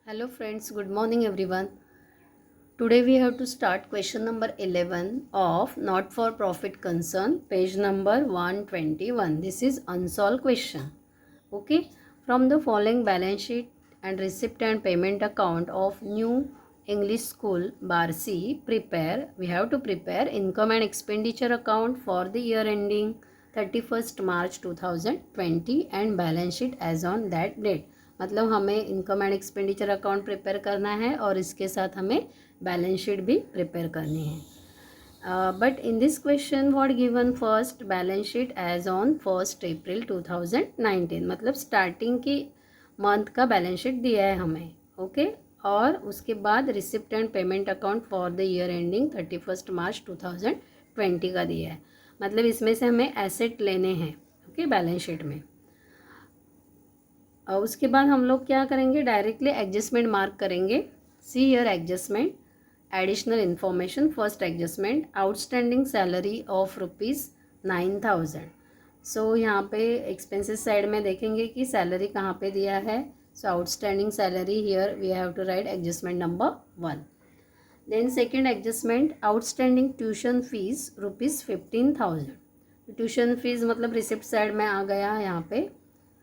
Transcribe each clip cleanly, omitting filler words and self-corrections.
Hello friends, good morning everyone. Today we have to start question number 11 of not for profit concern, page number 121. This is unsolved question. Okay, from the following balance sheet and receipt and payment account of New English School Barsi, we have to prepare income and expenditure account for the year ending 31st March 2020 and balance sheet as on that date. मतलब हमें income and expenditure account prepare करना है और इसके साथ हमें balance sheet भी prepare करनी है. But in this question what given first balance sheet as on 1 April 2019, मतलब स्टार्टिंग की मंथ का बैलेंस शीट दिया है हमें. ओके और उसके बाद receipt and payment account for the year ending 31 मार्च 2020 का दिया है. मतलब इसमें से हमें एसेट लेने हैं. ओके बैलेंस शीट में. उसके बाद हम लोग क्या करेंगे, डायरेक्टली एडजस्टमेंट मार्क करेंगे. See here adjustment, additional information. First adjustment, outstanding salary of ₹9,000. सो यहाँ पे एक्सपेंसेस साइड में देखेंगे कि सैलरी कहाँ पे दिया है. So outstanding salary here we have to write adjustment number 1. Then second adjustment, outstanding tuition fees ₹15,000. Tuition fees मतलब रिसिप्ट साइड में आ गया यहाँ पे.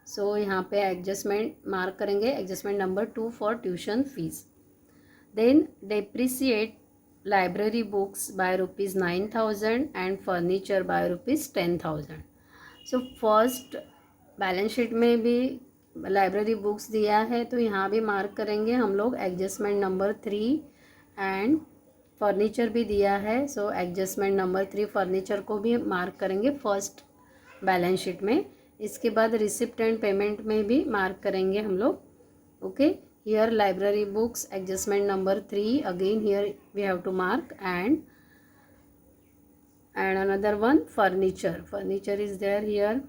सो यहाँ पे एडजस्टमेंट मार्क करेंगे, adjustment number 2 for tuition fees. Then depreciate library books by ₹9,000 and furniture by ₹10,000. So first balance sheet में भी लाइब्रेरी बुक्स दिया है तो यहाँ भी मार्क करेंगे हम लोग एडजस्टमेंट नंबर 3 एंड फर्नीचर भी दिया है. सो एडजस्टमेंट नंबर 3 फर्नीचर को भी मार्क करेंगे फर्स्ट बैलेंस शीट में. इसके बाद रिसिप्ट एंड पेमेंट में भी मार्क करेंगे हम लोग. Okay here library books adjustment number 3 again here we have to mark and another one furniture is there here.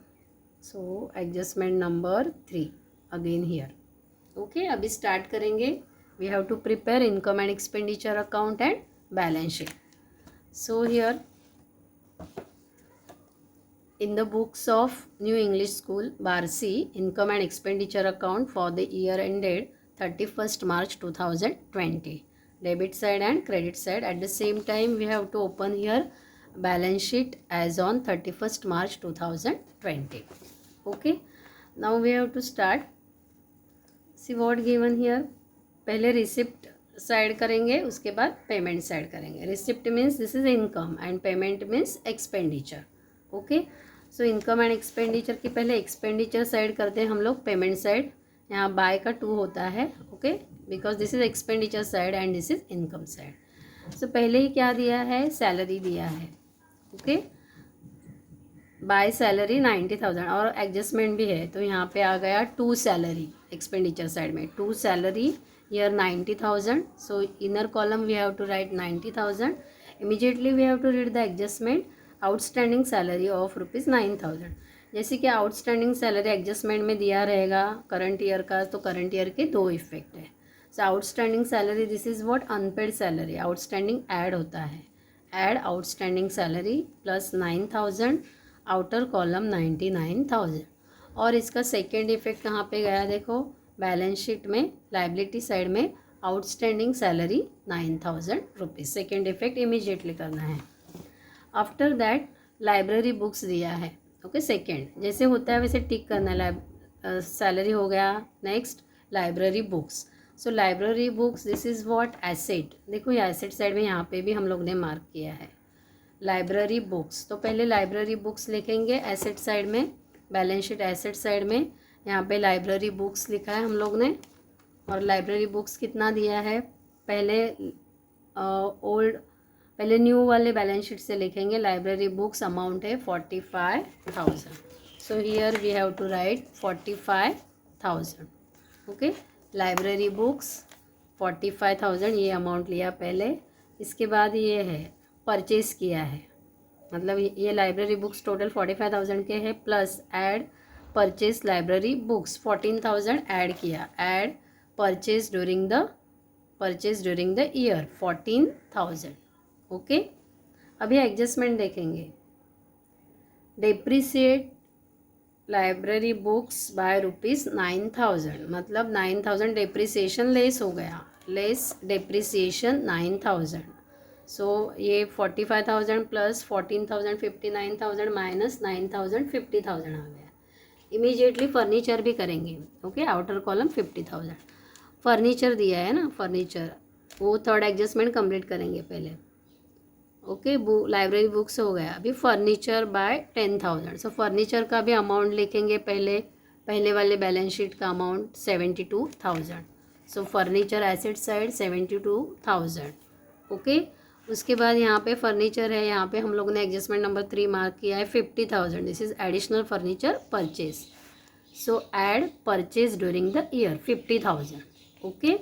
So adjustment number 3 again here. Okay अभी start करेंगे. We have to prepare income and expenditure account and balance sheet. So here in the books of New English School Barsi, income and expenditure account for the year ended 31st March 2020, debit side and credit side. At the same time we have to open here balance sheet as on 31st March 2020. Okay, now we have to start. See what given here. पहले receipt side करेंगे, उसके बाद payment side करेंगे. Receipt means this is income and payment means expenditure. Okay so income and expenditure की पहले expenditure side करते हैं हम लोग, पेमेंट साइड. यहाँ बाय का 2 होता है. Okay because this is expenditure side and this is income side. So पहले ही क्या दिया है, सैलरी दिया है. ओके बाय सैलरी 90,000 और एडजस्टमेंट भी है तो यहाँ पे आ गया 2 सैलरी. एक्सपेंडिचर साइड में 2 salary here 90,000. so inner column we have to write 90,000. immediately we have to read the adjustment outstanding salary of ₹9,000. जैसे कि आउटस्टैंडिंग सैलरी एडजस्टमेंट में दिया रहेगा करंट ईयर का, तो करंट ईयर के 2 इफेक्ट है. So outstanding salary this is what unpaid salary. Outstanding add होता है, add outstanding salary plus 9,000 outer column 99,000. और इसका सेकेंड इफेक्ट कहाँ पे गया देखो, बैलेंस शीट में लाइबिलिटी साइड में outstanding salary ₹9,000. Second effect immediately करना है. आफ्टर दैट लाइब्रेरी बुक्स दिया है. ओके सेकेंड जैसे होता है वैसे टिक करना है. सैलरी हो गया. Next library books. So library books this is what asset. देखो ये एसेट साइड में यहाँ पे भी हम लोग ने मार्क किया है लाइब्रेरी बुक्स. तो पहले लाइब्रेरी बुक्स लिखेंगे एसेट साइड में, बैलेंस शीट एसेट साइड में. यहाँ पे लाइब्रेरी बुक्स लिखा है हम लोग ने. और लाइब्रेरी बुक्स कितना दिया है, पहले न्यू वाले बैलेंस शीट से लिखेंगे. लाइब्रेरी बुक्स अमाउंट है 45,000. So here we have to write 45,000. Okay library books 45,000 ये अमाउंट लिया पहले. इसके बाद ये है परचेज किया है, मतलब ये लाइब्रेरी बुक्स टोटल 45,000 के है plus add purchase library books 14,000 add किया. Add purchase during the year 14,000. Okay अभी एडजस्टमेंट देखेंगे. डेप्रिसिएट लाइब्रेरी बुक्स बाय ₹9,000, मतलब 9,000 डेप्रिसिएशन लेस हो गया, लेस डेप्रिसिएशन 9,000। सो ये 45,000 प्लस 14,000 59,000 माइनस 9,000 50,000 आ गया। इमीडिएटली फर्नीचर भी करेंगे। ओके, आउटर कॉलम 50,000 फर्नीचर दिया है ना, फर्नीचर वो थर्ड एडजस्टमेंट कंप्लीट करेंगे पहले। ओके, लाइब्रेरी बुक्स हो गया। अभी फर्नीचर बाय 10,000, सो फर्नीचर का भी अमाउंट लिखेंगे पहले वाले बैलेंस शीट का अमाउंट 72,000। सो फर्नीचर एसेट साइड 72,000। ओके, उसके बाद यहाँ पे फर्नीचर है, यहाँ पे हम लोगों ने एडजस्टमेंट नंबर 3 मार्क किया है 50,000। This is additional furniture purchase, so add purchase during the year 50,000। Okay,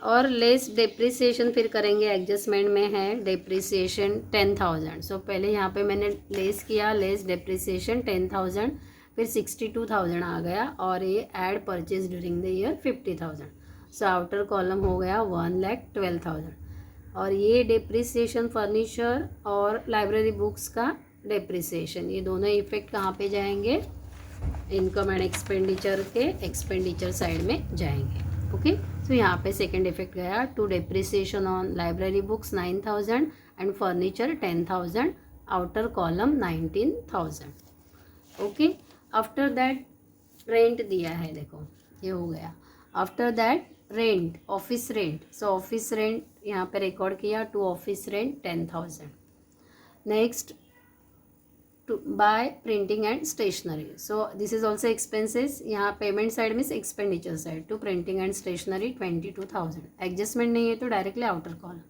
और लेस डेप्रिसिएशन फिर करेंगे, एडजस्टमेंट में है डेप्रिसिएशन 10,000। सो पहले यहाँ पे मैंने लेस किया, लेस डेप्रिसिएशन 10,000, फिर 62,000 आ गया, और ये add purchase during the year 50,000। So outer column हो गया 1,12,000, और ये डेप्रिसिएशन फर्नीचर और लाइब्रेरी बुक्स का डेप्रिसिएशन, ये दोनों इफेक्ट कहाँ पे जाएंगे, इनकम एंड एक्सपेंडिचर के एक्सपेंडिचर साइड में जाएंगे। ओके, सो यहाँ पे सेकेंड इफेक्ट गया to depreciation on library books 9,000 and furniture 10,000, outer column 19,000। Okay, after that rent दिया है, देखो ये हो गया। After that rent, office rent, so office rent यहाँ पे रिकॉर्ड किया to office rent 10,000। Next to by printing and stationery, so this is also expenses. यहाँ payment side means expenditure side, to printing and stationery 22,000। Adjustment नहीं है तो directly outer column.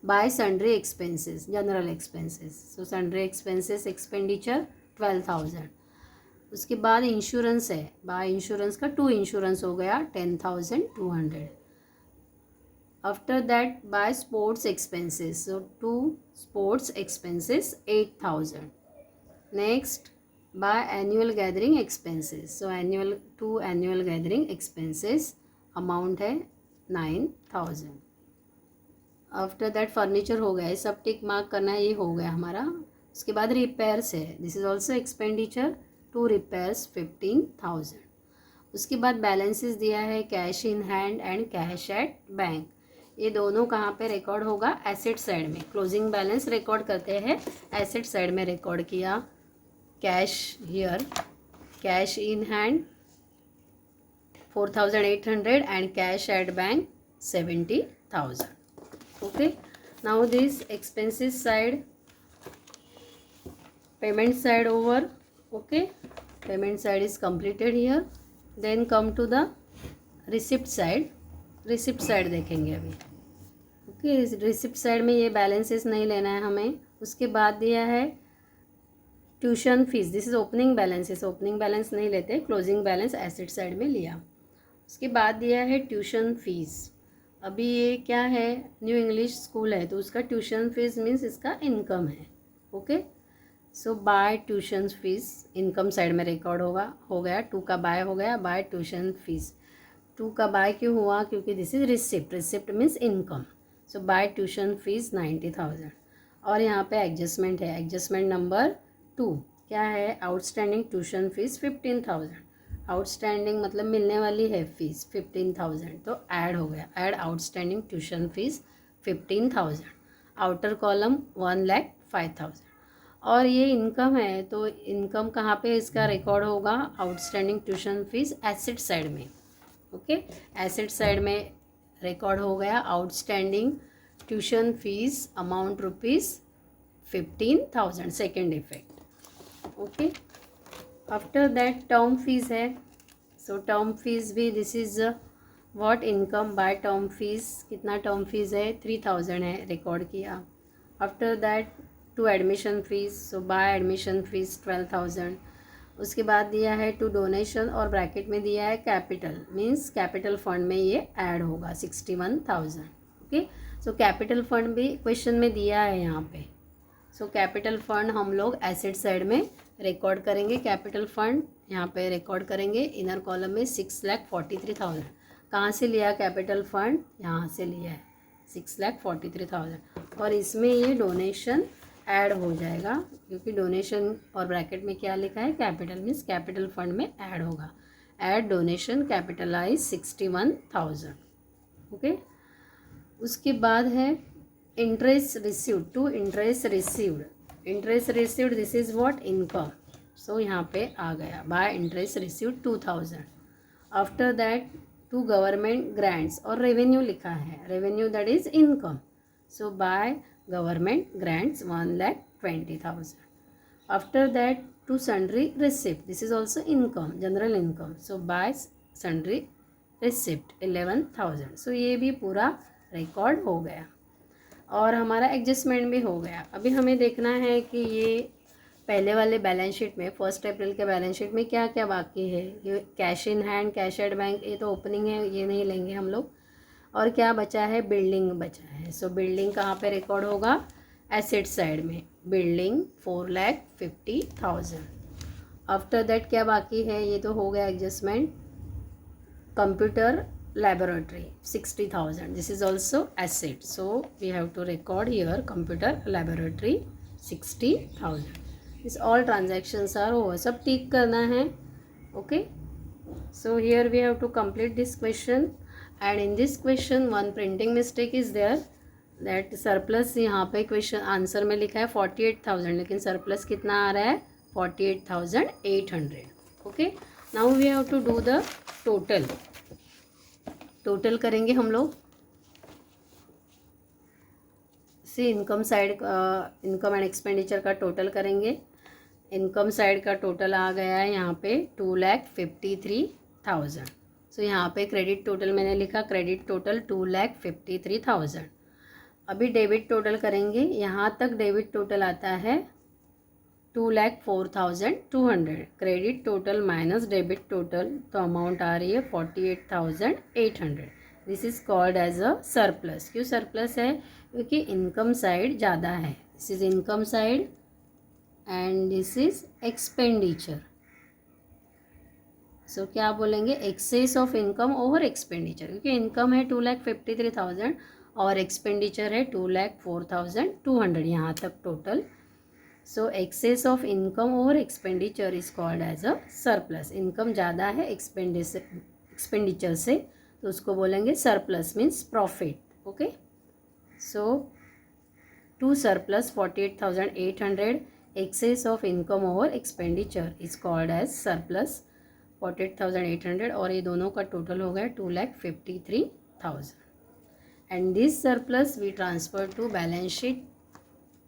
By sundry expenses, general expenses, so sundry expenses expenditure 12,000। उसके बाद insurance है, by insurance का to insurance हो गया 10,200। After that by sports expenses, so to sports expenses 8,000। Next by annual gathering expenses, so annual gathering expenses amount है 9,000। After that furniture हो गया, सब टिक मार्क करना है, ये हो गया हमारा। उसके बाद रिपेयर्स है, this is also expenditure to repairs 15,000। उसके बाद बैलेंसेस दिया है, cash in hand and cash at bank, ये दोनों कहाँ पे रिकॉर्ड होगा, एसेट साइड में। क्लोजिंग बैलेंस रिकॉर्ड करते हैं, एसेट साइड में रिकॉर्ड किया। Cash here, cash in hand 4,800 and cash at bank 70,000। Okay, now this expenses side, payment side over. Okay, payment side is completed here. Then come to the receipt side, receipt side देखेंगे अभी। Okay, receipt side में ये balances नहीं लेना है हमें। उसके बाद दिया है tuition fees, this is opening balances, opening balance नहीं लेते, क्लोजिंग बैलेंस एसेट साइड में लिया। उसके बाद दिया है ट्यूशन फीस। अभी ये क्या है, न्यू इंग्लिश स्कूल है तो उसका ट्यूशन फीस मीन्स इसका इनकम है। Okay, so by tuition fees income side में रिकॉर्ड होगा, हो गया। टू का बाय हो गया, बाय ट्यूशन फीस। टू का बाय क्यों हुआ, क्योंकि this is receipt, receipt means income. So by tuition fees 90,000। और यहाँ पे एडजस्टमेंट है, एडजस्टमेंट नंबर 2 क्या है, आउटस्टैंडिंग ट्यूशन फीस 15,000। आउटस्टैंडिंग मतलब मिलने वाली है फीस 15,000, तो ऐड हो गया, add outstanding tuition fees 15,000। Outer column 1,05,000। और ये इनकम है तो इनकम कहाँ पे इसका रिकॉर्ड होगा, outstanding tuition fees asset side में। ओके, एसेट साइड में रिकॉर्ड हो गया outstanding tuition fees amount ₹15,000, second effect. Okay, after that term fees है, सो टर्म फीस भी this is what, income by term fees. कितना term fees है, 3,000 है, record किया। After that to admission fees, so by admission fees 12,000। उसके बाद दिया है टू डोनेशन और ब्रैकेट में दिया है कैपिटल, मीन्स कैपिटल फंड में ये ऐड होगा 61,000। ओके, सो कैपिटल फंड भी क्वेश्चन में दिया है यहाँ पे। सो कैपिटल फंड हम लोग एसेट साइड में रिकॉर्ड करेंगे, कैपिटल फंड यहाँ पे रिकॉर्ड करेंगे इनर कॉलम में 6,43,000। कहाँ से लिया कैपिटल फंड, यहाँ से लिया है 6,43,000। और इसमें ये डोनेशन ऐड हो जाएगा, क्योंकि डोनेशन और ब्रैकेट में क्या लिखा है, कैपिटल, मीन्स कैपिटल फंड में ऐड होगा। Add donation capitalise 61,000। ओके, उसके बाद है interest received, to interest received. Interest received this is what, income. So यहाँ पे आ गया by interest received 2000। After that to government grants, और रेवेन्यू लिखा है, revenue that is income. So by government grants 1,20,000। After that to sundry receipt, this is also income, general income. So bye sundry receipt 11,000। सो ये भी पूरा record हो गया और हमारा एडजस्टमेंट भी हो गया। अभी हमें देखना है कि ये पहले वाले बैलेंस शीट में 1 अप्रैल के बैलेंस शीट में क्या क्या बाकी है। ये cash in hand, cash at bank, ये तो ओपनिंग है, ये नहीं लेंगे हम लोग। और क्या बचा है, बिल्डिंग बचा है। सो बिल्डिंग कहाँ पे रिकॉर्ड होगा, एसेट साइड में, बिल्डिंग 4,50,000। आफ्टर दैट क्या बाकी है, ये तो हो गया adjustment. Computer laboratory 60,000, this is also asset, so we have to record here computer laboratory 60,000. this all transactions are over, सब टिक करना है। okay, so here we have to complete this question, and in this question one printing mistake is there, that surplus यहाँ पे question answer में लिखा है 48,000, लेकिन surplus कितना आ रहा है, 48,800। okay, now we have to do the total करेंगे हम लोग। See income side, income and expenditure का टोटल करेंगे। इनकम साइड का टोटल आ गया है यहाँ पे 2,53,000। सो यहाँ पे क्रेडिट टोटल मैंने लिखा, क्रेडिट टोटल 2,53,000। अभी डेबिट टोटल करेंगे। यहाँ तक डेबिट टोटल आता है 2,04,200। Credit total minus debit total, तो अमाउंट आ रही है 48,800। This is called as a surplus. क्यों सरप्लस है, क्योंकि इनकम साइड ज़्यादा है। This is income side and this is expenditure. So क्या बोलेंगे, excess of income over expenditure, क्योंकि इनकम है 2,53,000 और एक्सपेंडिचर है 2,04,200 यहाँ तक total. So excess of income over expenditure is called as a surplus. Income ज़्यादा है एक्सपेंडिचर से, तो उसको बोलेंगे surplus, means profit. Okay, so to surplus 48,800, excess of income over expenditure is called as surplus 48,800, और ये दोनों का टोटल हो गया 2,53,000। And this surplus we transfer to balance sheet.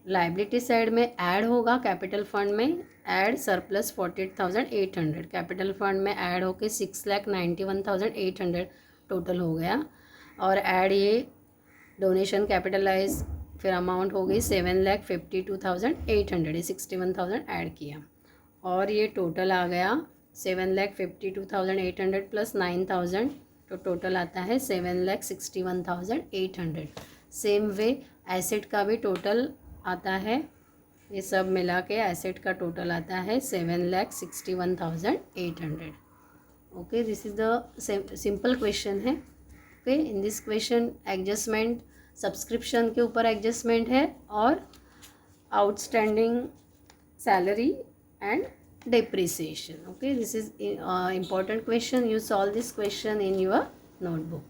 Liability side में ऐड होगा, कैपिटल फंड में ऐड सरप्लस 48,800, कैपिटल फंड में ऐड होके 6,91,800 टोटल हो गया। और ऐड ये डोनेशन कैपिटलाइज, फिर अमाउंट हो गई 7,52,800, 61,000 ऐड किया और ये टोटल आ गया 7,52,800 प्लस 9,000, तो टोटल आता है 7,61,800। सेम वे एसेट का भी टोटल आता है, ये सब मिला के एसेट का टोटल आता है 7,61,800। Okay, this is the simple question है। Okay, in this question adjustment subscription के ऊपर एडजस्टमेंट है और outstanding salary and depreciation. Okay, this is important question. You solve this question in your notebook.